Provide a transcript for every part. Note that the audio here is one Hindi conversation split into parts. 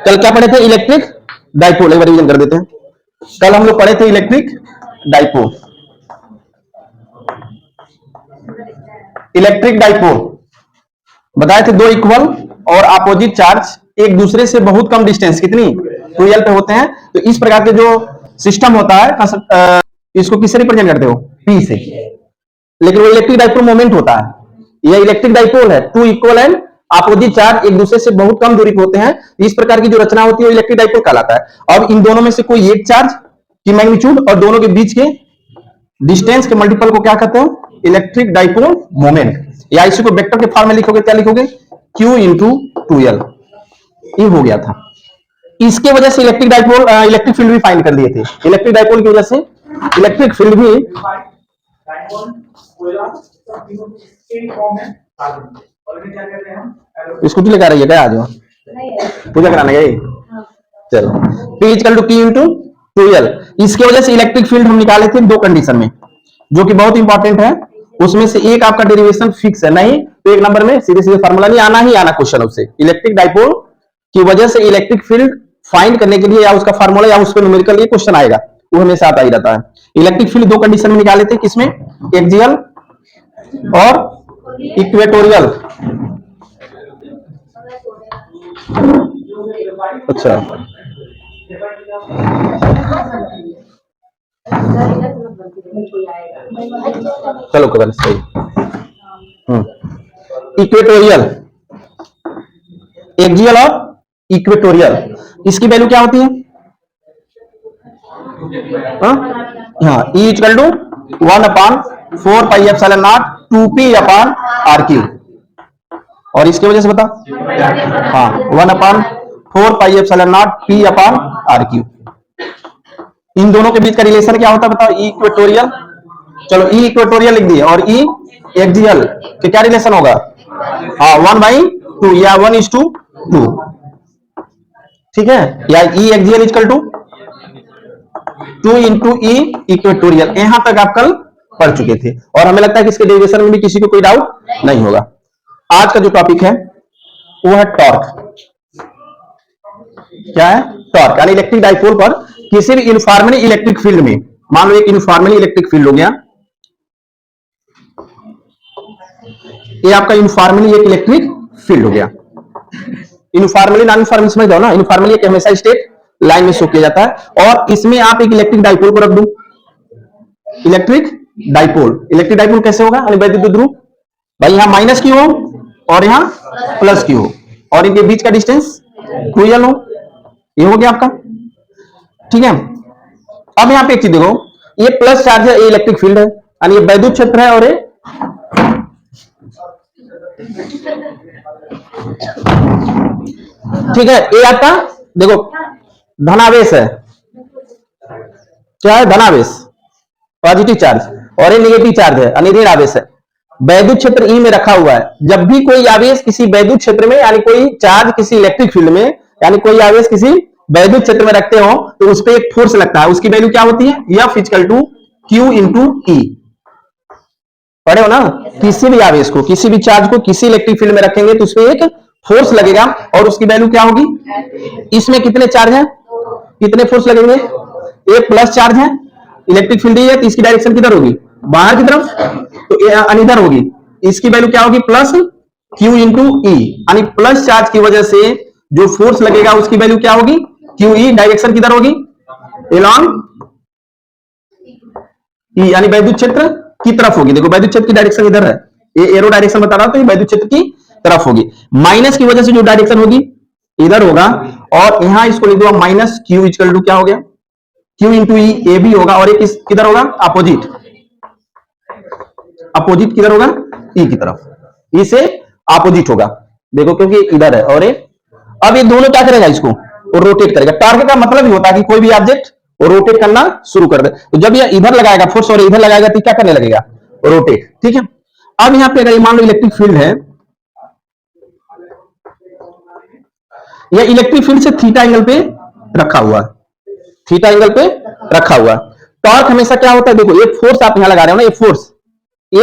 कल क्या पढ़े थे? Electric dipole. एक बार रिवीजन कर देते हैं। कल हम लोग पढ़े थे इलेक्ट्रिक डाइपोल। इलेक्ट्रिक डाइपोल बताए थे, दो इक्वल और अपोजिट चार्ज एक दूसरे से बहुत कम डिस्टेंस, कितनी 2l पे होते हैं। तो इस प्रकार के जो सिस्टम होता है इसको किससे रिप्रेजेंट करते हो? P से। लेकिन वो इलेक्ट्रिक डाइपोल मोमेंट होता है। यह इलेक्ट्रिक डाइपोल है, two equal and opposite charge एक दूसरे से बहुत कम दूरी पे होते हैं। इस प्रकार की जो रचना होती है वो इलेक्ट्रिक डाइपोल कहलाता है। अब इन दोनों में से कोई एक चार्ज की मैग्नीट्यूड और दोनों के बीच के डिस्टेंस के मल्टीपल को क्या कहते हो? Electric dipole moment. या इसी को वेक्टर के फॉर्म में लिखोगे, क्या लिखोगे? Q into 2l। ये हो गया था। इसके वजह से इलेक्ट्रिक डाइपोल इलेक्ट्रिक फील्ड भी फाइंड कर लिए थे। इलेक्ट्रिक डाइपोल की वजह से इलेक्ट्रिक फील्ड भी स्कूटी लेकर आ रही है क्या? आज पूजा कराने गए? चलो, P equal to Q into 2l। इसके वजह से इलेक्ट्रिक फील्ड हम निकाले थे दो कंडीशन में, जो कि बहुत इंपॉर्टेंट है। उसमें से एक आपका डेरिवेशन फिक्स है, नहीं तो एक नंबर में सीधे सीधे फार्मूला नहीं आना ही आना क्वेश्चन उससे। इलेक्ट्रिक डाइपोल की वजह से इलेक्ट्रिक फील्ड फाइंड करने के लिए या उसका फार्मूला या उस पर न्यूमेरिकल ये क्वेश्चन आएगा, वो हमेशा आता ही रहता है। इलेक्ट्रिक फील्ड दो कंडीशन में निकाले थे, किसमें? एक्सियल और इक्वेटोरियल। अच्छा, चलो करें सही। इक्वेटोरियल, एक्सियल और इक्वेटोरियल, इसकी वैल्यू क्या होती है? हाँ, E इक्वल टू 1/4πε0 2p/r3। और इसकी वजह से बता, हाँ 1/4πε0 p/r3। इन दोनों के बीच का रिलेशन क्या होता है बताओ? E equatorial. चलो E इक्वेटोरियल लिख दिए, और E एक्सियल के क्या रिलेशन होगा? हाँ 1/2 या 1:2। ठीक है, या E axial equal to 2 into E equatorial. यहां तक आप कल पढ़ चुके थे और हमें लगता है कि इसके डेरिवेशन में भी किसी को कोई डाउट नहीं होगा। आज का जो टॉपिक है वो है टॉर्क। क्या है? टॉर्क। यानी इलेक्ट्रिक डाइपोल पर किसी भी यूनिफॉर्मली इलेक्ट्रिक फील्ड में, मान लो एक यूनिफॉर्मली इलेक्ट्रिक फील्ड हो गया, ये आपका यूनिफॉर्मली एक इलेक्ट्रिक फील्ड हो गया। यूनिफॉर्मली नॉन यूनिफॉर्मली समझ जाओ ना। यूनिफॉर्मली एक हमेशा स्ट्रेट लाइन में शो किया जाता है, और इसमें आप एक इलेक्ट्रिक डाइपोल को रख दो। इलेक्ट्रिक डाइपोल, इलेक्ट्रिक डाइपोल कैसे होगा? वैद्युत द्विध्रुव भाई, यहां माइनस क्यू हो और यहां प्लस क्यू हो, और इनके बीच का डिस्टेंस 2l हो। ये हो गया आपका। ठीक है, अब यहां पे एक चीज देखो, ये प्लस चार्ज है, ये इलेक्ट्रिक फील्ड है, यानी ये वैद्युत क्षेत्र है, और ये ठीक है, ये आपका देखो धनावेश है। क्या है? धनावेश, पॉजिटिव चार्ज, और ये नेगेटिव चार्ज है, यानी ऋण आवेश है। वैद्युत क्षेत्र E में रखा हुआ है। जब भी कोई आवेश किसी वैद्युत क्षेत्र में, यानी कोई चार्ज किसी इलेक्ट्रिक फील्ड में, यानी कोई आवेश किसी वैद्युत क्षेत्र में रखते हो, तो उस पर एक फोर्स लगता है। उसकी वैल्यू क्या होती है? F equal to Q into E। पढ़े हो ना? किसी भी आवेश को, किसी भी चार्ज को किसी इलेक्ट्रिक फील्ड में रखेंगे तो उसमें एक फोर्स लगेगा, और उसकी वैल्यू क्या होगी? इसमें कितने चार्ज है, कितने फोर्स लगेंगे? एक प्लस चार्ज है, इलेक्ट्रिक फील्ड है, तो इसकी डायरेक्शन किधर होगी? बाहर की तरफ, तो इधर होगी। इसकी वैल्यू क्या होगी? Plus Q into E। यानी प्लस चार्ज की वजह से जो फोर्स लगेगा उसकी वैल्यू क्या होगी? QE। डायरेक्शन किधर होगी? एलॉन्ग E, यानी वैद्युत क्षेत्र की तरफ होगी। देखो वैद्युत क्षेत्र की डायरेक्शन इधर है, ये एरो डायरेक्शन बता रहा हूं, तो ये वैद्युत क्षेत्र की तरफ होगी। माइनस की वजह से जो डायरेक्शन होगी इधर होगा, और यहां इसको लिख दो माइनस Q इक्वल टू क्या हो गया? Q into E। ए भी होगा, और एक किधर होगा? अपोजिट। अपोजिट किधर होगा? E की तरफ, E से अपोजिट होगा। देखो क्योंकि इधर है, और अब ये दोनों क्या करेगा? इसको रोटेट करेगा। टॉर्क का मतलब ही होता है कि कोई भी ऑब्जेक्ट रोटेट करना शुरू कर दे। तो जब ये इधर लगाएगा फोर्स और इधर लगाएगा तो क्या करने लगेगा? रोटेट। ठीक है, अब यहां पे अगर मान लो इलेक्ट्रिक फील्ड है, यह इलेक्ट्रिक फील्ड से थीटा एंगल पे रखा हुआ है, थीटा एंगल पे रखा हुआ। टॉर्क हमेशा क्या होता है, देखो एक फोर्स आप यहां लगा रहे हो ना, ये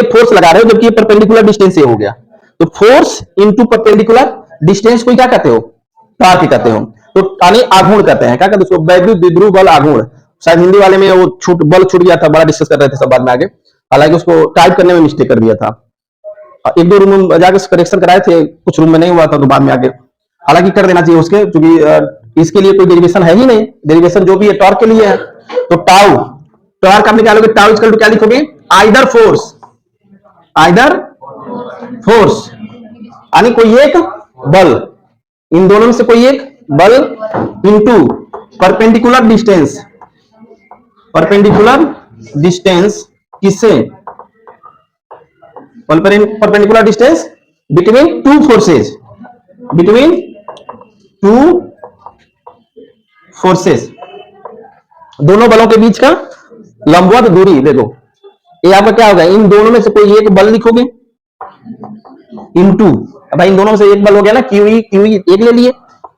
फोर्स लगा रहे हो, जबकि ये परपेंडिकुलर डिस्टेंस ये हो गया, तो फोर्स इनटू परपेंडिकुलर डिस्टेंस को क्या कहते हो, टॉर्क कहते हो। तो यानी आघूर्ण कहते हैं, क्या कहते हैं उसको, वैद्युत द्विध्रुव बल आघूर्ण। शायद हिंदी वाले में वो बल छूट गया था, बड़ा डिस्कस कर रहे थे सब बाद में आगे, हालांकि उसको टाइप करने में मिस्टेक कर दिया था। एक दो रूम में जाके करेक्शन कराए थे, कुछ रूम में नहीं हुआ था, तो बाद में आगे हालांकि कर देना चाहिए उसके, क्योंकि इसके लिए कोई डेरिवेशन है ही नहीं, डेरिवेशन जो भी है टॉर्क के लिए है। तो टाउ, टॉर्क आप निकालोगे, टाउ इक्वल टू क्या लिखोगे, आइदर फोर्स यानी कोई एक बल, इन दोनों में से कोई एक बल, इनटू परपेंडिकुलर डिस्टेंस किससे, perpendicular distance between two forces, दोनों बलों के बीच का लंबवत दूरी। देखो ये आपका क्या होगा, इन दोनों में से कोई एक बल लिखोगे, इनटू, भाई इन दोनों में से एक बल हो गया ना, क्यू ई एक ले लिए,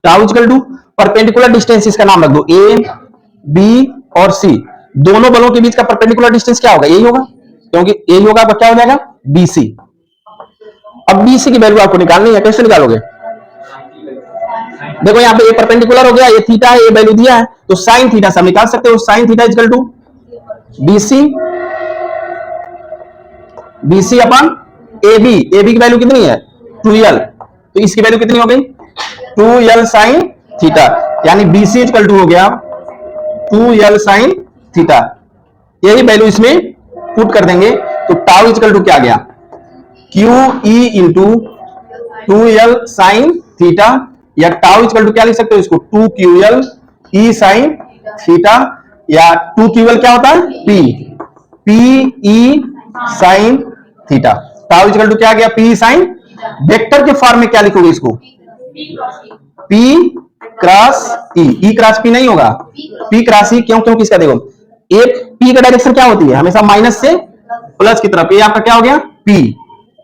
tau equal to perpendicular distance, इसका नाम रख दो ए बी और सी, दोनों बलों के बीच का परपेंडिकुलर डिस्टेंस क्या होगा, यही होगा, क्योंकि यही होगा, आपका क्या हो जाएगा, बीसी। अब बीसी की वैल्यू आपको निकालनी है, कैसे निकालोगे, देखो यहाँ पे ये परपेंडिकुलर हो गया, ये थीटा है, ये वैल्यू दिया है, तो साइन थीटा से हम निकाल सकते हो, sine theta equal to BC upon A B की वैल्यू कितनी है 2l, तो इसकी वैल्यू कितनी हो गई 2l साइन थीटा, यानी बीसी इक्वल टू हो गया 2l साइन थीटा। यही वैल्यू इसमें पुट कर देंगे, तो टाउ इक्वल टू क्या गया, Q E into 2l sine theta, या टाउ इक्वल टू क्या लिख सकते हो इसको, 2ql ई साइन थीटा, या 2ql क्या होता है P E sine theta. Tau equal to क्या गया, पी साइन, वेक्टर के फॉर्म में क्या लिखोगे इसको, P cross E cross P नहीं होगा, पी क्रॉस ई, क्यों, क्योंकि इसका देखो एक पी का डायरेक्शन क्या होती है, हमेशा माइनस से प्लस की तरफ, ये आपका क्या हो गया पी,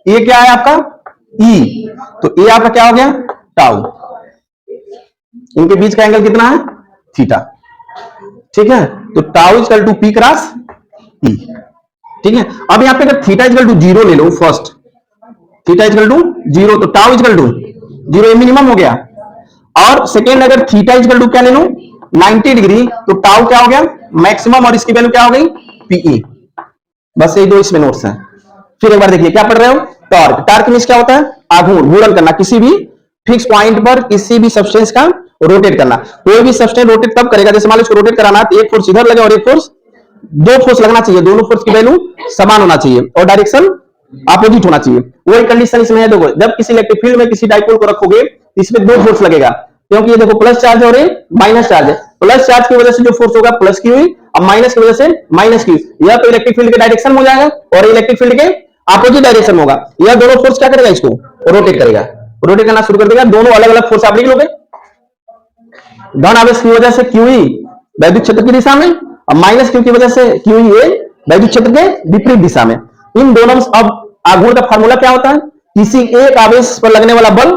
ये क्या है आपका ई, तो ये आपका क्या हो गया टाउ, इनके बीच का एंगल कितना है थीटा, ठीक है, तो tau equal to P cross E, ठीक है। अब यहां पे अगर थीटा इक्वल टू 0 ले लो, फर्स्ट थीटा इक्वल टू 0, तो टाउ इक्वल टू 0 मिनिमम हो गया, और सेकेंड अगर थीटा इक्वल टू क्या ले लो 90 डिग्री, तो टाउ क्या हो गया मैक्सिमम, और इसकी वैल्यू क्या हो गई पीई। बस ये दो इसमें नोट्स हैं। फिर एक बार देखिए क्या पढ़ रहे हो, टॉर्क, टॉर्क मींस क्या होता है, आघूर्ण, घूर्णन करना, किसी भी फिक्स पॉइंट पर किसी भी सब्सटेंस का रोटेट करना। कोई भी सब्सटेंस रोटेट तब करेगा, जैसे मान लो इसको रोटेट कराना है, तो एक फोर्स इधर लगे और एक फोर्स, दो फोर्स लगना चाहिए, दोनों फोर्स की वैल्यू समान होना चाहिए और डायरेक्शन अपोजिट होना चाहिए। वही कंडीशन इसमें है, देखो जब किसी इलेक्ट्रिक फील्ड में किसी डाइपोल को रखोगे, इसमें दो फोर्स लगेगा, क्योंकि ये देखो प्लस चार्ज और माइनस चार्ज है, प्लस चार्ज की वजह से जो फोर्स होगा प्लस की हुई, और माइनस की वजह से माइनस की, यह तो इलेक्ट्रिक फील्ड के डायरेक्शन हो जाएगा, और इलेक्ट्रिक फील्ड के अपोजिट डायरेक्शन होगा। यह दोनों फोर्स क्या करेगा, इसको रोटेट करेगा, रोटेट करना शुरू कर देगा। दोनों अलग अलग फोर्स आप लिख लोगे, धन आवेश की वजह से क्यूई वैद्युत क्षेत्र की दिशा में, और माइनस क्यू की वजह से क्यूई वैद्युत क्षेत्र के विपरीत दिशा में। इन दोनों में अब आघूर्ण का फार्मूला क्या होता है, किसी एक आवेश पर लगने वाला बल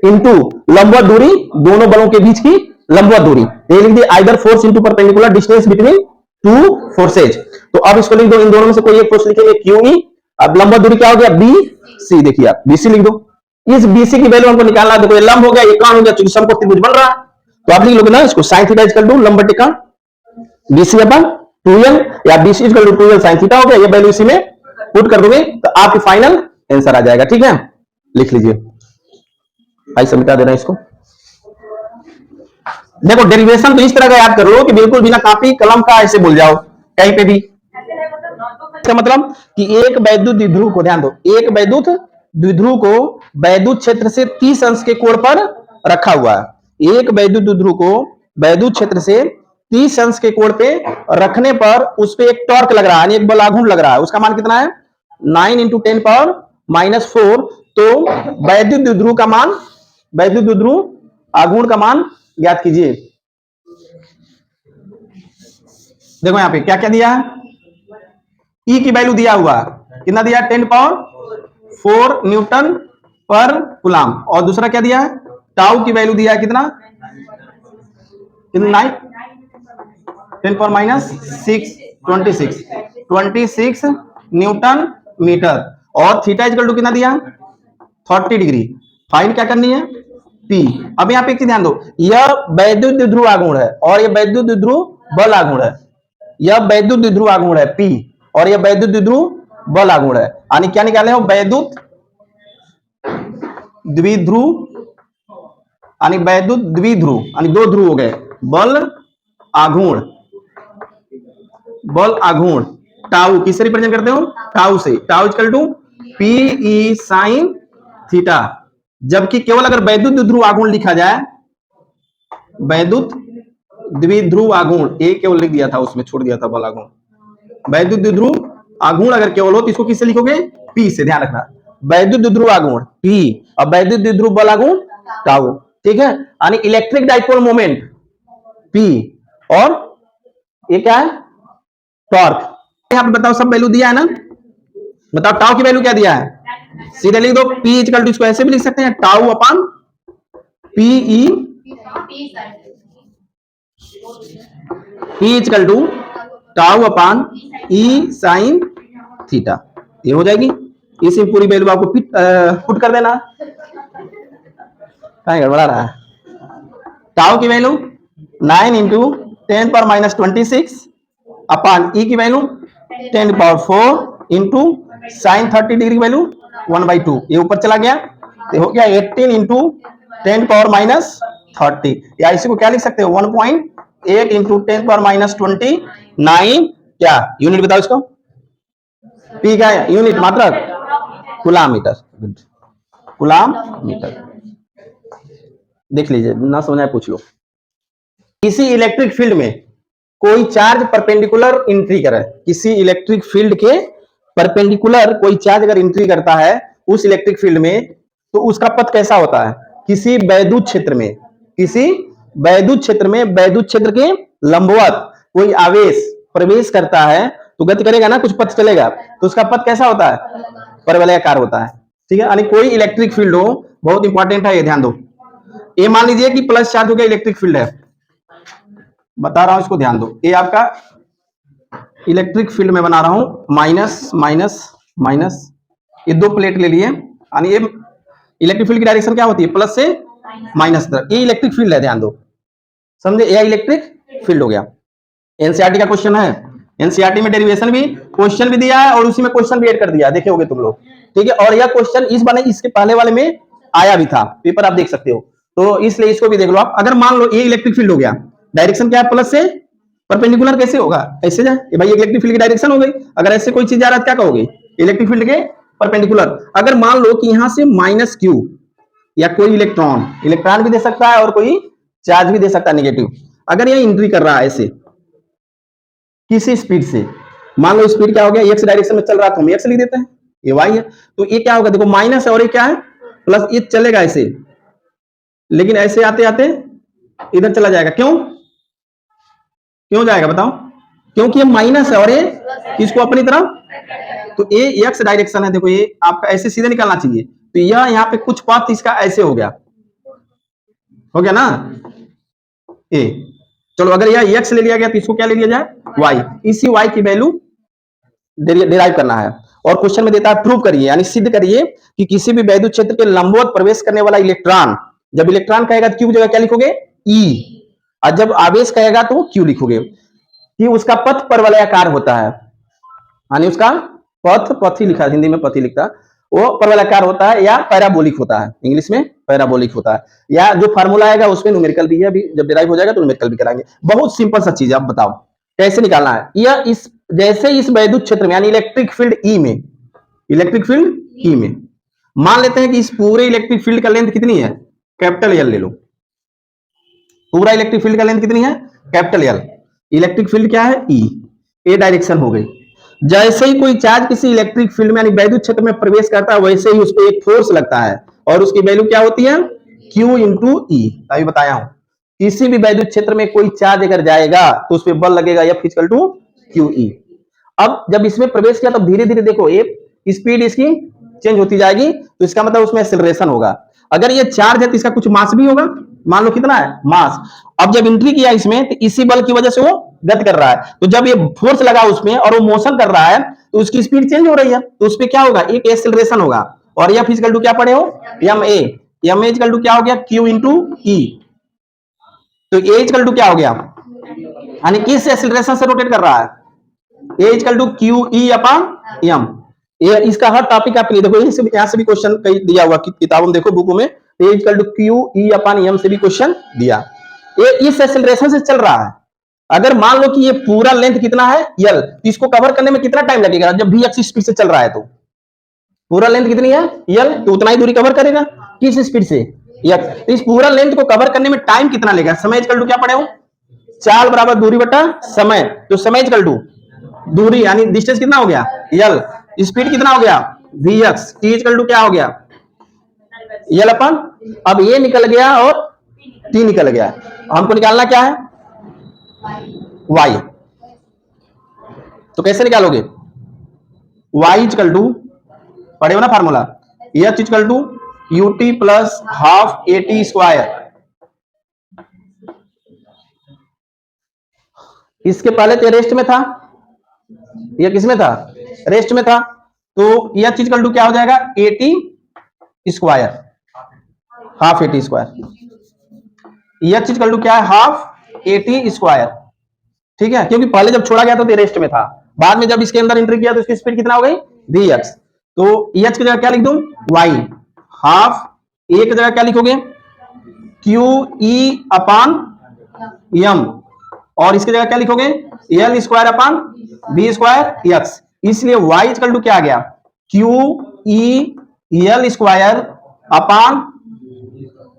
इंटू लंबवत दूरी, दोनों बलों के बीच की लंबवत दूरी, ये लिख दिए either force into perpendicular distance between two forces. तो अब इसको लिख दो, इन दोनों में से कोई एक फोर्स लिखेंगे क्यूई, अब लंबवत दूरी क्या हो गया बी सी, देखिए आप बीसी लिख दो, इस बीसी की वैल्यू हमको निकालना है। देखो ये लंब हो गया, ये कान हो गया, चूंकि समकोण त्रिभुज बन रहा है, तो आप लिख लोगे ना इसको साइन थीटा इक्वल टू लंब टिका बीसी अपन 2l, या BC equal to 2l sine theta हो गया, ये वैल्यू इसी में पुट कर दोगे तो आपकी फाइनल आंसर आ जाएगा, ठीक है, लिख लीजिए। भाई समझा दे रहे हैं इसको। देखो डेरिवेशन तो इस तरह का याद कर लो कि बिल्कुल बिना कॉपी कलम का ऐसे भूल जाओ कहीं पे भी। इसका मतलब कि एक वैद्युत द्विध्रुव को, ध्यान दो, एक वैद्युत द्विध्रुव को वैद्युत क्षेत्र से 30 अंश के कोण पर रखा हुआ है। एक वैद्युत द्विध्रुव को वैद्युत क्षेत्र से 30 अंश के कोण पे रखने पर उस पे एक टॉर्क लग रहा है, एक बल आघूर्ण लग रहा है, उसका मान कितना है 9 × 10⁻⁴। तो वैद्युत द्विध्रुव का मान, वैद्युत द्विध्रुव आघूर्ण का मान ज्ञात कीजिए। देखो यहां पे क्या क्या दिया है, ई की वैल्यू दिया हुआ कितना दिया 10⁴ न्यूटन पर कूलम, और दूसरा क्या दिया है टाउ की वैल्यू दिया है कितना 9 10⁻⁶ 26 न्यूटन मीटर। और थीटा इक्वल टू कितना दिया? 30 डिग्री। फाइंड क्या करनी है? पी। अब यहाँ पे एक चीज ध्यान दो, यह वैद्युत द्विध्रुव आघूर्ण है और यह वैद्युत द्विध्रुव बल आघूर्ण है। यह वैद्युत द्विध्रुव आघूर्ण है पी और यह वैद्युत द्विध्रुव बल आघूर्ण है। यानी क्या निकाले हो? वैद्युत द्विध्रुव, यानी वैद्युत द्विध्रुव, यानी दो ध्रुव हो गए। बल आघूर्ण, बल आघूर्ण टाउ किससे रिप्रेजेंट करते हो? टाउ से। Tau equal to P E sine theta. जबकि केवल अगर वैद्युत द्विध्रुव आघूर्ण लिखा जाए, वैद्युत द्विध्रुव आघूर्ण, ए केवल लिख दिया था, उसमें छोड़ दिया था बल आघूर्ण। वैद्युत द्विध्रुव आघूर्ण अगर केवल हो तो इसको किससे लिखोगे? पी से। ध्यान रखना, वैद्युत द्विध्रुव आघूर्ण पी और वैद्युत द्विध्रुव बल आघूर्ण टाउ। ठीक है, यानी इलेक्ट्रिक डाइपोल मोमेंट पी और ये क्या है? टॉर्क। यहाँ पे बताओ, सब वैल्यू दिया है ना? बताओ टाउ की वैल्यू क्या दिया है? सीधे लिख दो, पी इक्वल टू, इसको ऐसे भी लिख सकते हैं, tau upon P E, P equal to tau upon E sine theta. ये हो जाएगी। इसमें पूरी वैल्यू आपको पुट कर देना। कहाँ गड़बड़ा रहा है? टाउ की वैल्यू 9 इंटू 10⁻26 अपॉन ई की वैल्यू 10⁴ इंटू साइन 30 डिग्री की वैल्यू 1/2। ये ऊपर चला गया तो हो गया 18 इंटू 10⁻30। या इसी को क्या लिख सकते हो? 1.8 इंटू 10⁻29। क्या यूनिट बताओ इसको? पी क्या है? यूनिट, मात्रक, coulomb metre. Good, coulomb metre. देख लीजिए, ना समझ आए पूछ लो। किसी इलेक्ट्रिक फील्ड में कोई चार्ज परपेंडिकुलर एंट्री करे, किसी इलेक्ट्रिक फील्ड के परपेंडिकुलर कोई चार्ज अगर एंट्री करता है उस इलेक्ट्रिक फील्ड में, तो उसका पथ कैसा होता है? किसी वैद्युत क्षेत्र में, किसी वैद्युत क्षेत्र में वैद्युत क्षेत्र के लंबवत कोई आवेश प्रवेश करता है तो गति करेगा ना, कुछ पथ चलेगा, तो उसका पथ कैसा होता है? परवलयाकार होता है। ठीक है, यानी कोई इलेक्ट्रिक फील्ड हो, बहुत इंपॉर्टेंट है ये, ध्यान दो। ये मान लीजिए कि प्लस चार्ज हो गया, इलेक्ट्रिक फील्ड है, बता रहा हूं, इसको ध्यान दो। ये आपका इलेक्ट्रिक फील्ड में बना रहा हूं, माइनस माइनस माइनस, ये दो प्लेट ले लिए। यानी ये इलेक्ट्रिक फील्ड की डायरेक्शन क्या होती है? प्लस से माइनस तरफ। ये इलेक्ट्रिक फील्ड है, ध्यान दो, समझे? ये इलेक्ट्रिक फील्ड हो गया। एनसीईआरटी का क्वेश्चन है, एनसीईआरटी में डेरिवेशन भी, क्वेश्चन भी दिया है और उसी में क्वेश्चन भी ऐड कर दिया, देखे होगे तुम लोग। ठीक है, और यह क्वेश्चन इस बार इसके पहले वाले में आया भी था, पेपर आप देख सकते हो, तो इसलिए इसको भी देख लो आप। अगर मान लो ये इलेक्ट्रिक फील्ड हो गया, डायरेक्शन क्या है? प्लस से परपेंडिकुलर। कैसे होगा? ऐसे जाए, ये भाई इलेक्ट्रिक फील्ड की डायरेक्शन हो गई। अगर ऐसे कोई चीज जा रहा है क्या कहोगे? इलेक्ट्रिक फील्ड के परपेंडिकुलर। अगर मान लो कि यहां से माइनस क्यू, या कोई इलेक्ट्रॉन, इलेक्ट्रॉन भी दे सकता है और कोई चार्ज भी दे सकता है नेगेटिव, अगर यह एंट्री कर रहा है ऐसे किसी स्पीड से, मान लो स्पीड क्या हो गया? एक्स डायरेक्शन में चल रहा, तो हम एक्स लिख देते हैं, ये वाई है, तो ये क्या होगा? देखो माइनस है और ये क्या है? प्लस। ये चलेगा ऐसे, लेकिन ऐसे आते आते इधर चला जाएगा। क्यों? क्यों जाएगा बताओ? क्योंकि ये माइनस है और ये इसको अपनी तरफ, तो ये एक्स डायरेक्शन है। देखो ये आपका ऐसे सीधे निकालना चाहिए, तो यह यहाँ पे कुछ पथ इसका ऐसे हो गया ना ए। चलो अगर यह एक्स ले लिया गया तो इसको क्या ले लिया जाए? वाई। इसी वाई की वैल्यू डिराइव करना है और क्वेश्चन में देता है प्रूव करिए, यानी सिद्ध करिए कि किसी भी वैद्युत क्षेत्र के लंबवत प्रवेश करने वाला इलेक्ट्रॉन, जब इलेक्ट्रॉन कहेगा तो क्यू जगह क्या लिखोगे? ई, और जब आवेश कहेगा तो क्यू लिखोगे, कि उसका पथ परवलयाकार होता है। यानी उसका पथ ही लिखा, हिंदी में पथ ही लिखता, वो परवलयाकार होता है या पैराबोलिक होता है, इंग्लिश में पैराबोलिक होता है। या जो फार्मूला आएगा उसमें न्यूमेरिकल भी है, अभी जब डिराइव हो जाएगा तो न्यूमेरिकल भी कराएंगे। बहुत सिंपल सा चीज है, आप बताओ कैसे निकालना है। यह इस जैसे इस वैद्युत क्षेत्र में, यानी इलेक्ट्रिक फील्ड ई में, इलेक्ट्रिक फील्ड ई में मान लेते हैं कि इस पूरे इलेक्ट्रिक फील्ड का लेंथ कितनी है? कैपिटल एल ले लो। पूरा इलेक्ट्रिक फील्ड का लेंथ कितनी है? Capital L. इलेक्ट्रिक फील्ड क्या है? ई। ए डायरेक्शन हो गई। जैसे ही कोई चार्ज किसी इलेक्ट्रिक फील्ड में यानी वैद्युत क्षेत्र में प्रवेश करता है, वैसे ही उस पर एक फोर्स लगता है और उसकी वैल्यू क्या होती है? Q इंटू ई। अभी बताया हूं, किसी भी वैद्युत क्षेत्र में कोई चार्ज अगर जाएगा तो उस पर बल लगेगा F इक्वल टू QE। अब जब इसमें प्रवेश किया तो धीरे धीरे देखो ये स्पीड इसकी चेंज होती जाएगी, तो इसका मतलब उसमें एक्सेलरेशन होगा। अगर ये चार्ज है तो इसका कुछ मास भी होगा, मान लो कितना है? मास। अब जब एंट्री किया इसमें तो इसी बल की वजह से वो गति कर रहा है, तो जब ये फोर्स लगा उसमें और वो मोशन कर रहा है तो उसकी स्पीड चेंज हो रही है, तो उसपे क्या होगा, एक एक्सेलरेशन होगा। और एफ इक्वल टू क्या पढ़े हो, M A, M equal to क्या हो गया, क्यू इंटू ई। तो ए इक्वल टू क्या हो गया, यानी किस एक्सेलरेशन से रोटेट कर रहा है, A equal to Q E upon M. ये इसका हर टॉपिक आपके लिए देखो, यहाँ से भी क्वेश्चन कई दिया हुआ किताबों में, देखो बुकों में, A equal to Q E upon M से भी क्वेश्चन दिया। ये इस एक्सेलरेशन से चल रहा है। अगर मान लो कि ये पूरा लेंथ कितना है यल, तो इसको कवर करने में कितना टाइम लगेगा, जब भी एक्स स्पीड से चल रहा है तो पूरा लेंथ कितनी है यल, तो उतना ही दूरी कवर करेगा किस स्पीड से यक्स। तो इस पूरा लेंथ को कवर करने में टाइम कितना लेगा, समय इक्वल टू क्या पढ़े हो, चाल बराबर दूरी बटा समय। तो समय इक्वल टू दूरी यानी डिस्टेंस कितना हो गया यल, स्पीड कितना हो गया V X, T equal to क्या हो गया यल अपन। अब ये निकल गया और टी निकल गया, हमको निकालना क्या है वाई। तो कैसे निकालोगे, वाई इक्वल टू पढ़े हो ना formula, H equal to UT plus half A T square. इसके पहले तो रेस्ट में था, यह किसमें था रेस्ट में था, तो यह चीज इक्वल टू क्या हो जाएगा ए T square, half A T square. यह चीज इक्वल टू क्या है हाफ ए टी स्क्वायर, ठीक है, क्योंकि पहले जब छोड़ा गया तो रेस्ट में था, बाद में जब इसके अंदर एंट्री किया तो इसकी स्पीड कितना हो गई वी एक्स। तो एच की जगह क्या लिख दूं वाई, हाफ ए की जगह क्या लिखोगे क्यू ई अपान एम, और इसकी जगह क्या लिखोगे L square upon B square X. इसलिए वाई इक्वल टू क्या आ गया Q E L square upon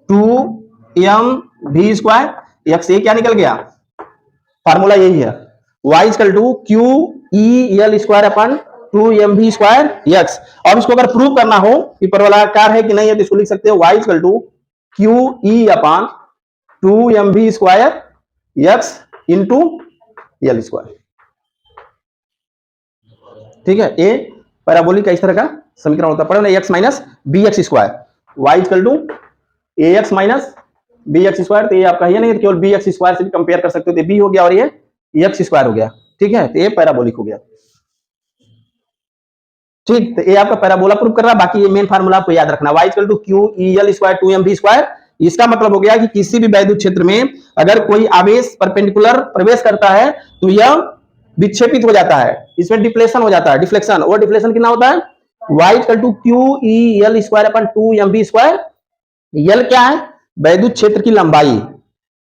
2m v square X. ये क्या निकल गया, फार्मूला यही है, y equal to Q E L square upon 2mv square X. और इसको अगर प्रूव करना हो कि परवलयाकार है कि नहीं है तो इसको लिख सकते हो y equal to Q E upon 2mv square X into L square, ठीक है। ए पैराबोलिक का इस तरह का समीकरण होता है, पढ़े X minus B X square, Y equal to A X minus B X square. तो ये आपका ये नहीं, केवल बी एक्स स्क्वायर से भी कंपेयर कर सकते हो, तो बी हो गया और ये एक्स स्क्वायर हो गया, ठीक है, तो ये पैराबोलिक हो गया, ठीक। तो ये आपका पैराबोला प्रूव कर रहा है, बाकी ये मेन फार्मूला आपको याद रखना, y equal to Q E L square 2mv square. इसका मतलब हो गया कि किसी भी वैद्युत क्षेत्र में अगर कोई आवेश परपेंडिकुलर प्रवेश करता है तो यह विक्षेपित हो जाता है, इसमें डिफ्लेक्शन हो जाता है, डिफ्लेक्शन, और डिफ्लेक्शन कितना होता है y equal to Q E L square upon 2mv square. यल क्या है वैद्युत क्षेत्र की लंबाई,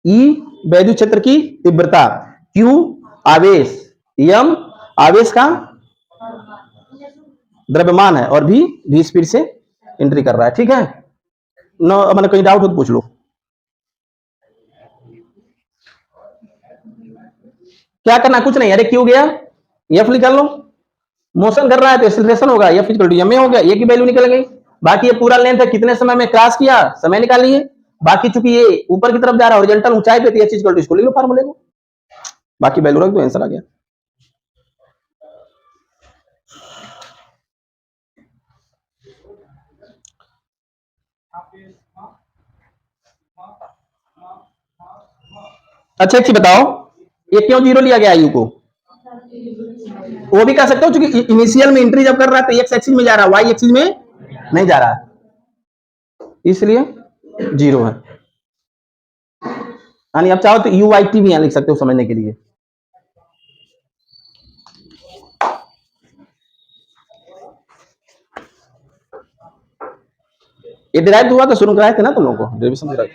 ई वैद्युत क्षेत्र की तीव्रता, क्यू आवेश, एम आवेश का द्रव्यमान है, और भी स्पीड से एंट्री कर रहा है, ठीक है। नो मतलब कहीं डाउट हो तो पूछ लो। क्या करना, कुछ नहीं, अरे क्यों गया एफ निकाल लो, मोशन कर रहा है तो एक्सीलरेशन होगा, F equal to M A हो गया, ए की वैल्यू निकल गई। बाकी ये पूरा लेंथ है कितने समय में क्रॉस किया, समय निकालिए। बाकी चूंकि ये ऊपर की तरफ जा रहा है ओरिजेंटल ऊंचाई पे, तो ये चीज इक्वल टू इसको ले लो फार्मूले को, बाकी वैल्यू रख दो, आंसर आ गया। अच्छा एक चीज बताओ, ये क्यों जीरो लिया गया यू को, वो भी कह सकते हो क्योंकि इनिशियल में एंट्री जब कर रहा है तो एक्स एक्सिस में जा रहा है, वाई एक्सिस में नहीं जा रहा है, इसलिए जीरो है। यानी आप चाहो तो यू वाई टी भी यहां लिख सकते हो समझने के लिए। ये डिराइव हुआ तो शुरू कराए थे ना तुम लोगों को, डेरिवेशन डिराइव।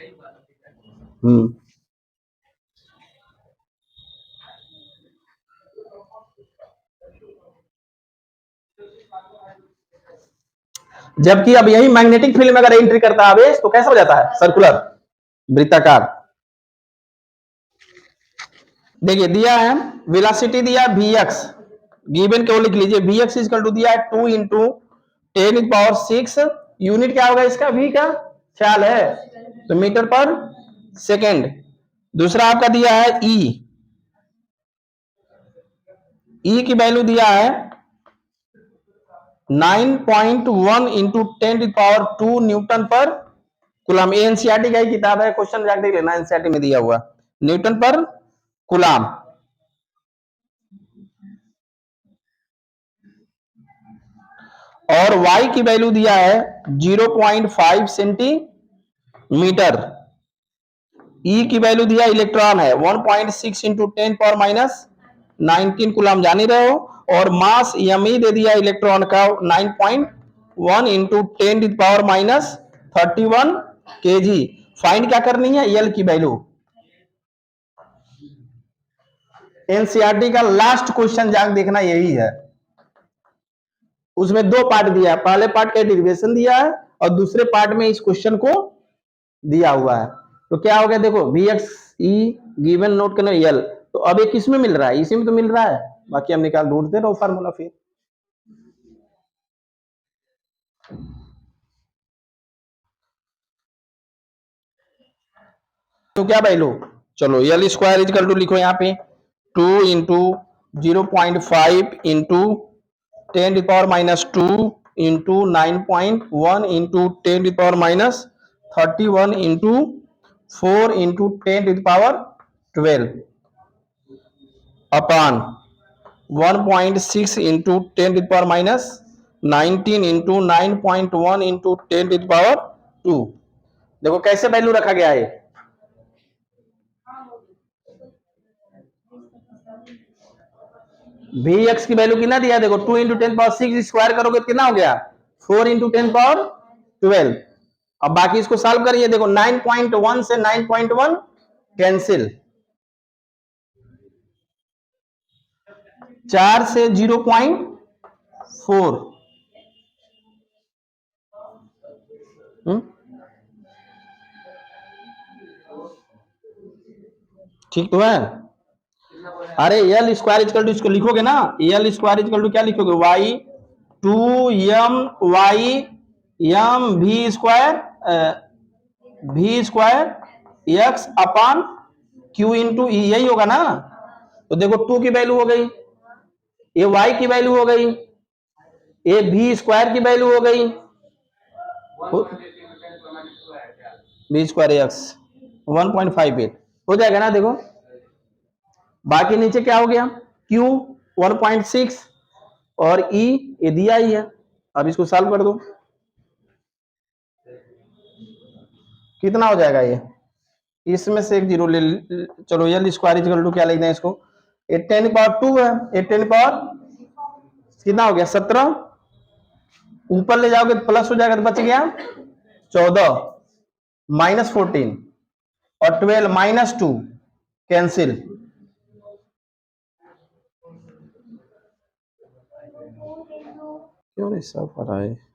जबकि अब यही मैग्नेटिक फील्ड में अगर एंट्री करता है आवेश तो कैसा हो जाता है सर्कुलर, वृत्ताकार। देखिए दिया है वेलोसिटी दिया वी एक्स, गिवन केवल लिख लीजिए वी एक्स इक्वल टू दिया है 2 इंटू 10⁶, यूनिट क्या होगा इसका v का ख्याल है तो मीटर पर सेकेंड। दूसरा आपका दिया है ई की वैल्यू दिया है 9.1 इंटू 10⁻² न्यूटन पर कूलम। ये एनसीईआरटी का ही किताब है, क्वेश्चन जाके देख लेना, एनसीईआरटी में दिया हुआ न्यूटन पर कूलम। और y की वैल्यू दिया है 0.5 सेंटीमीटर। E की वैल्यू दिया इलेक्ट्रॉन है 1.6 इंटू 10⁻⁹ कूलम जान ही रहे हो, और मास me दे दिया इलेक्ट्रॉन का 9.1 इंटू 10⁻31 kg। फाइंड क्या करनी है, L की वैल्यू। एनसीईआरटी का लास्ट क्वेश्चन जाके देखना यही है। उसमें दो पार्ट दिया है, पहले पार्ट का डेरिवेशन दिया है और दूसरे पार्ट में इस क्वेश्चन को दिया हुआ है। तो क्या हो गया देखो, V X E given note करना एल, तो अब ये किस में मिल रहा है, इसी में तो मिल रहा है, बाकी हम निकाल ढूंढते रहो फार्मूला फिर। तो क्या वैल्यू, चलो एल स्क्वायर इजकल टू लिखो यहाँ पे 2 into 0.5 into 10⁻² into 9.1 into 10⁻31 into 4 into 10⁻12 upon 1.6 into 10⁻19 into 9.1 into 10⁻2। देखो कैसे वैल्यू रखा गया है। वी एक्स की वैल्यू कितना दिया, देखो 2 इंटू 10⁻6 स्क्वायर करोगे तो कितना हो गया 4 इंटू 10⁻12। अब बाकी इसको सॉल्व करिए, देखो 9.1 से 9.1 कैंसिल, 4 से 0.4, ठीक तो है। अरे एल स्क्वायर इजकल टू, इसको लिखोगे ना, एल स्क्वायर इजकल टू क्या लिखोगे, Y 2m V square X upon Q into E, यही होगा ना। तो देखो 2 की वैल्यू हो गई, ये y की वैल्यू हो गई, ये वी स्क्वायर की वैल्यू हो गई, वी स्क्वायर एक्स 1.58 हो जाएगा ना। देखो बाकी नीचे क्या हो गया, Q 1.6 और E ये दिया ही है। अब इसको सॉल्व कर दो, कितना हो जाएगा ये, इसमें से एक जीरो ले, चलो एल स्क्वायर इक्वल टू क्या लिखना है इसको, 10⁻2 है, 10 कितना हो गया 17, ऊपर ले जाओगे तो प्लस हो जाएगा तो बच गया 14, -14 और 12 -2 कैंसिल। क्यों नहीं सब आ रहा है।